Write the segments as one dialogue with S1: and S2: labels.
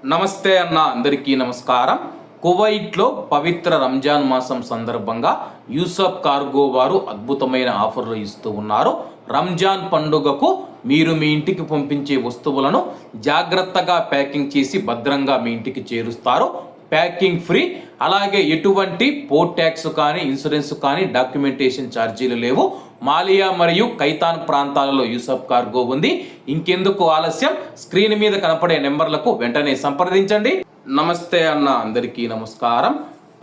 S1: నమస్తే అన్న, అందరికీ నమస్కారం. కువైట్లో పవిత్ర రంజాన్ మాసం సందర్భంగా యూసఫ్ కార్గో వారు అద్భుతమైన ఆఫర్లు ఇస్తూ ఉన్నారు. రంజాన్ పండుగకు మీరు మీ ఇంటికి పంపించే వస్తువులను జాగ్రత్తగా ప్యాకింగ్ చేసి భద్రంగా మీ ఇంటికి చేరుస్తారు. ప్యాకింగ్ ఫ్రీ, అలాగే ఎటువంటి పోర్ట్ ట్యాక్స్ కానీ ఇన్సూరెన్స్ కానీ డాక్యుమెంటేషన్ ఛార్జీలు లేవు. మాలియా మరియు కైతాన్ ప్రాంతాలలో యూసఫ్ కార్గో ఉంది. ఇంకెందుకు ఆలస్యం, స్క్రీన్ మీద కనపడే నెంబర్లకు వెంటనే సంప్రదించండి. నమస్తే అన్న, అందరికీ నమస్కారం.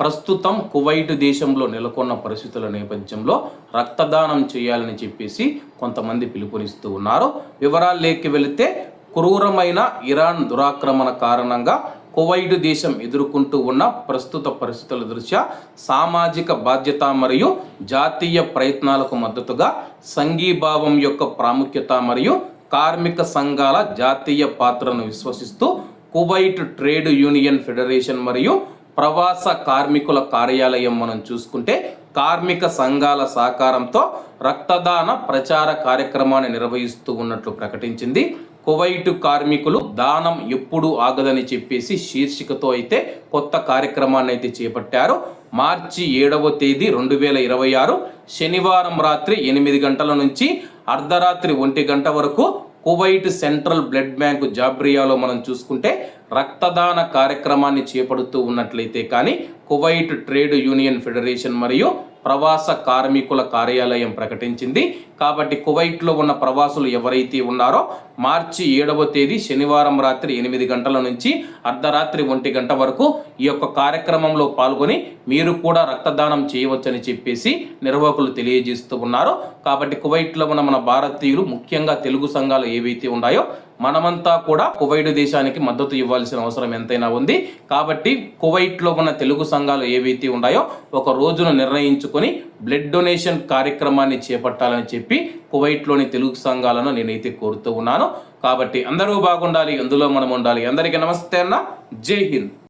S1: ప్రస్తుతం కువైట్ దేశంలో నెలకొన్న పరిస్థితుల నేపథ్యంలో రక్తదానం చేయాలని చెప్పేసి కొంతమంది పిలుపునిస్తూ ఉన్నారు. వివరాల్లోకి వెళితే, క్రూరమైన ఇరాన్ దురాక్రమణ కారణంగా కువైట్ దేశం ఎదుర్కొంటూ ఉన్న ప్రస్తుత పరిస్థితుల దృష్ట్యా సామాజిక బాధ్యత మరియు జాతీయ ప్రయత్నాలకు మద్దతుగా సంఘీభావం యొక్క ప్రాముఖ్యత మరియు కార్మిక సంఘాల జాతీయ పాత్రను విశ్వసిస్తూ కువైట్ ట్రేడ్ యూనియన్ ఫెడరేషన్ మరియు ప్రవాస కార్మికుల కార్యాలయం మనం చూసుకుంటే కార్మిక సంఘాల సహకారంతో రక్తదాన ప్రచార కార్యక్రమాన్ని నిర్వహిస్తూ ఉన్నట్లు ప్రకటించింది. కువైట్ కార్మికులు దానం ఎప్పుడు ఆగదని చెప్పేసి శీర్షికతో అయితే కొత్త కార్యక్రమాన్ని అయితే చేపట్టారు. మార్చి 7వ తేదీ 2026 శనివారం రాత్రి 8 గంటల నుంచి అర్ధరాత్రి 1 గంట వరకు కువైట్ సెంట్రల్ బ్లడ్ బ్యాంకు జాబ్రియాలో మనం చూసుకుంటే రక్తదాన కార్యక్రమాన్ని చేపడుతూ ఉన్నట్లయితే కానీ కువైట్ ట్రేడ్ యూనియన్ ఫెడరేషన్ మరియు ప్రవాస కార్మికుల కార్యాలయం ప్రకటించింది. కాబట్టి కువైట్లో ఉన్న ప్రవాసులు ఎవరైతే ఉన్నారో మార్చి 7వ తేదీ శనివారం రాత్రి 8 గంటల నుంచి అర్ధరాత్రి 1 గంట వరకు ఈ యొక్క కార్యక్రమంలో పాల్గొని మీరు కూడా రక్తదానం చేయవచ్చని చెప్పేసి నిర్వాహకులు తెలియజేస్తూ ఉన్నారు. కాబట్టి కువైట్లో ఉన్న మన భారతీయులు, ముఖ్యంగా తెలుగు సంఘాలు ఏవైతే ఉన్నాయో మనమంతా కూడా కువైట్ దేశానికి మద్దతు ఇవ్వాల్సిన అవసరం ఎంతైనా ఉంది. కాబట్టి కువైట్లో ఉన్న తెలుగు సంఘాలు ఏవైతే ఉన్నాయో ఒక రోజును నిర్ణయించుకొని బ్లడ్ డొనేషన్ కార్యక్రమాన్ని చేపట్టాలని చెప్పి కువైట్లోని తెలుగు సంఘాలను నేనైతే కోరుతూ ఉన్నాను. కాబట్టి అందరూ బాగుండాలి, అందులో మనం ఉండాలి. అందరికీ నమస్తే అన్న, జై హింద్.